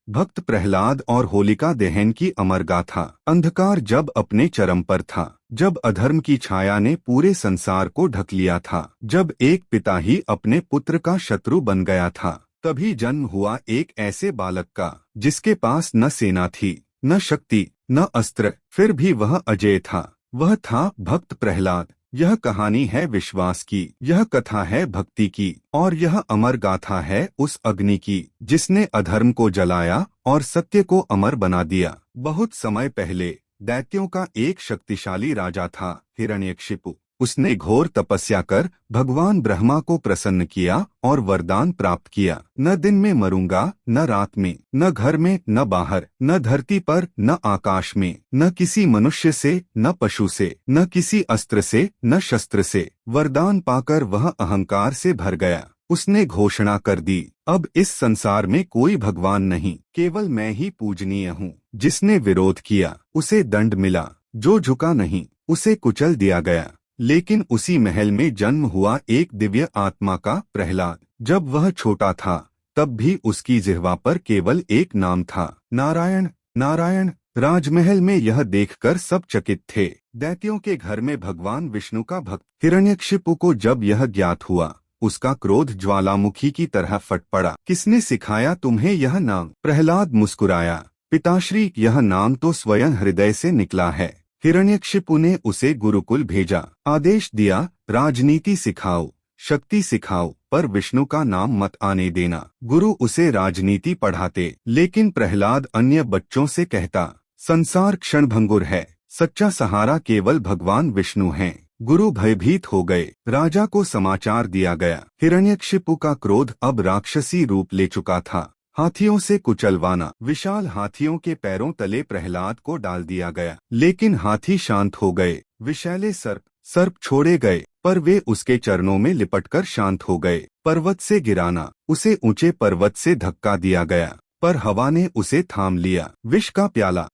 भक्त प्रहलाद और होलिका दहन की अमर गाथा। अंधकार जब अपने चरम पर था, जब अधर्म की छाया ने पूरे संसार को ढक लिया था, जब एक पिता ही अपने पुत्र का शत्रु बन गया था, तभी जन्म हुआ एक ऐसे बालक का जिसके पास न सेना थी, न शक्ति, न अस्त्र, फिर भी वह अजेय था। वह था भक्त प्रहलाद। यह कहानी है विश्वास की, यह कथा है भक्ति की, और यह अमर गाथा है उस अग्नि की जिसने अधर्म को जलाया और सत्य को अमर बना दिया। बहुत समय पहले दैत्यों का एक शक्तिशाली राजा था, हिरण्यकशिपु। उसने घोर तपस्या कर भगवान ब्रह्मा को प्रसन्न किया और वरदान प्राप्त किया, न दिन में मरूंगा, न रात में, न घर में, न बाहर, न धरती पर, न आकाश में, न किसी मनुष्य से, न पशु से, न किसी अस्त्र से, न शस्त्र से। वरदान पाकर वह अहंकार से भर गया। उसने घोषणा कर दी, अब इस संसार में कोई भगवान नहीं, केवल मैं ही पूजनीय हूँ। जिसने विरोध किया उसे दंड मिला, जो झुका नहीं उसे कुचल दिया गया। लेकिन उसी महल में जन्म हुआ एक दिव्य आत्मा का प्रहलाद। जब वह छोटा था तब भी उसकी जिह्वा पर केवल एक नाम था, नारायण नारायण। राजमहल में यह देखकर सब चकित थे। दैत्यों के घर में भगवान विष्णु का भक्त हिरण्यकशिपु को जब यह ज्ञात हुआ, उसका क्रोध ज्वालामुखी की तरह फट पड़ा। किसने सिखाया तुम्हें यह नाम? प्रहलाद मुस्कुराया, पिताश्री, यह नाम तो स्वयं हृदय से निकला है। हिरण्यकशिपु ने उसे गुरुकुल भेजा, आदेश दिया, राजनीति सिखाओ, शक्ति सिखाओ, पर विष्णु का नाम मत आने देना। गुरु उसे राजनीति पढ़ाते, लेकिन प्रहलाद अन्य बच्चों से कहता, संसार क्षणभंगुर है, सच्चा सहारा केवल भगवान विष्णु हैं। गुरु भयभीत हो गए। राजा को समाचार दिया गया, हिरण्यकशिपु का क्रोध अब राक्षसी रूप ले चुका था। हाथियों से कुचलवाना। विशाल हाथियों के पैरों तले प्रहलाद को डाल दिया गया, लेकिन हाथी शांत हो गए। विषैले सर्प छोड़े गए, पर वे उसके चरणों में लिपटकर शांत हो गए। पर्वत से गिराना। उसे ऊंचे पर्वत से धक्का दिया गया, पर हवा ने उसे थाम लिया। विष का प्याला,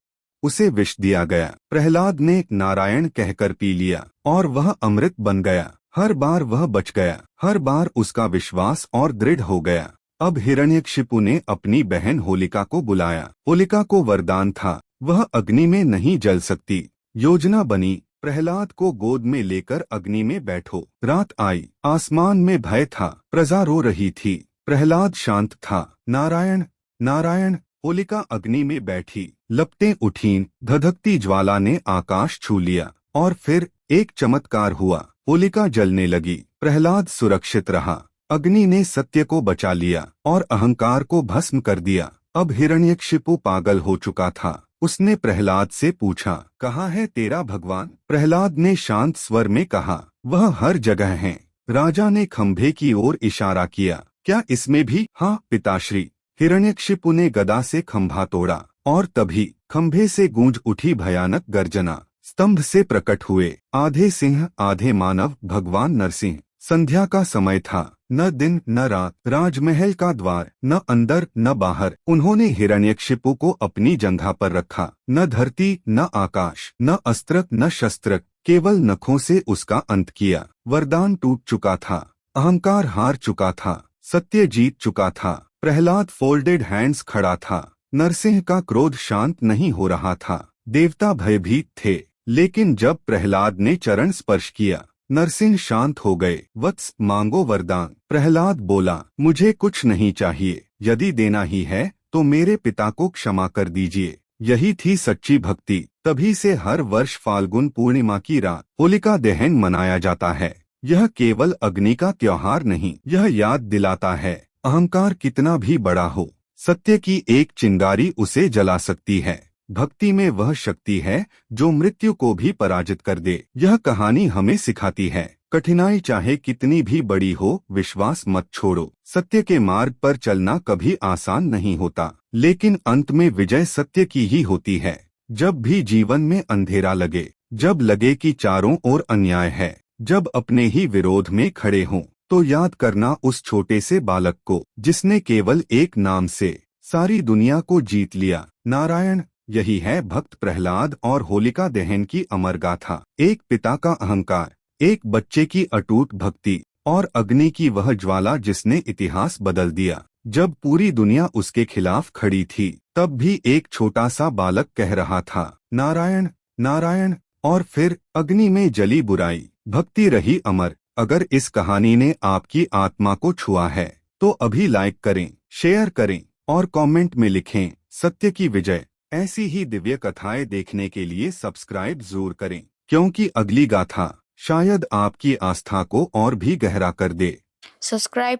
उसे विष दिया गया। प्रहलाद ने नारायण कहकर पी लिया और वह अमृत बन गया। हर बार वह बच गया, हर बार उसका विश्वास और दृढ़ हो गया। अब हिरण्यकशिपु ने अपनी बहन होलिका को बुलाया। होलिका को वरदान था, वह अग्नि में नहीं जल सकती। योजना बनी, प्रहलाद को गोद में लेकर अग्नि में बैठो। रात आई, आसमान में भय था, प्रजा रो रही थी, प्रहलाद शांत था। नारायण नारायण। होलिका अग्नि में बैठी, लपटें उठीं, धधकती ज्वाला ने आकाश छू लिया, और फिर एक चमत्कार हुआ। होलिका जलने लगी, प्रहलाद सुरक्षित रहा। अग्नि ने सत्य को बचा लिया और अहंकार को भस्म कर दिया। अब हिरण्यकशिपु पागल हो चुका था। उसने प्रहलाद से पूछा, कहाँ है तेरा भगवान? प्रहलाद ने शांत स्वर में कहा, वह हर जगह है। राजा ने खंभे की ओर इशारा किया, क्या इसमें भी? हाँ पिताश्री। हिरण्यकशिपु ने गदा से खंभा तोड़ा, और तभी खंभे से गूंज उठी भयानक गर्जना। स्तंभ से प्रकट हुए आधे सिंह आधे मानव भगवान नरसिंह। संध्या का समय था, न दिन न रात। राजमहल का द्वार, न अंदर न बाहर। उन्होंने हिरण्यकशिपु को अपनी जंघा पर रखा। न धरती न आकाश, न अस्त्र न शस्त्र, केवल नखों से उसका अंत किया। वरदान टूट चुका था, अहंकार हार चुका था, सत्य जीत चुका था। प्रहलाद फोल्डेड हैंड्स खड़ा था। नरसिंह का क्रोध शांत नहीं हो रहा था। देवता भयभीत थे, लेकिन जब प्रहलाद ने चरण स्पर्श किया, नरसिंह शांत हो गए। वत्स, मांगो वरदान। प्रहलाद बोला, मुझे कुछ नहीं चाहिए, यदि देना ही है तो मेरे पिता को क्षमा कर दीजिए। यही थी सच्ची भक्ति। तभी से हर वर्ष फाल्गुन पूर्णिमा की रात होलिका दहन मनाया जाता है। यह केवल अग्नि का त्योहार नहीं, यह याद दिलाता है, अहंकार कितना भी बड़ा हो, सत्य की एक चिंगारी उसे जला सकती है। भक्ति में वह शक्ति है जो मृत्यु को भी पराजित कर दे। यह कहानी हमें सिखाती है, कठिनाई चाहे कितनी भी बड़ी हो, विश्वास मत छोड़ो। सत्य के मार्ग पर चलना कभी आसान नहीं होता, लेकिन अंत में विजय सत्य की ही होती है। जब भी जीवन में अंधेरा लगे, जब लगे कि चारों ओर अन्याय है, जब अपने ही विरोध में खड़े हों, तो याद करना उस छोटे से बालक को जिसने केवल एक नाम से सारी दुनिया को जीत लिया, नारायण। यही है भक्त प्रहलाद और होलिका दहन की अमर गाथा। एक पिता का अहंकार, एक बच्चे की अटूट भक्ति, और अग्नि की वह ज्वाला जिसने इतिहास बदल दिया। जब पूरी दुनिया उसके खिलाफ खड़ी थी, तब भी एक छोटा सा बालक कह रहा था, नारायण नारायण। और फिर अग्नि में जली बुराई, भक्ति रही अमर। अगर इस कहानी ने आपकी आत्मा को छुआ है तो अभी लाइक करें, शेयर करें और कमेंट में लिखें सत्य की विजय। ऐसी ही दिव्य कथाएं देखने के लिए सब्सक्राइब जरूर करें, क्योंकि अगली गाथा शायद आपकी आस्था को और भी गहरा कर दे। Subscribe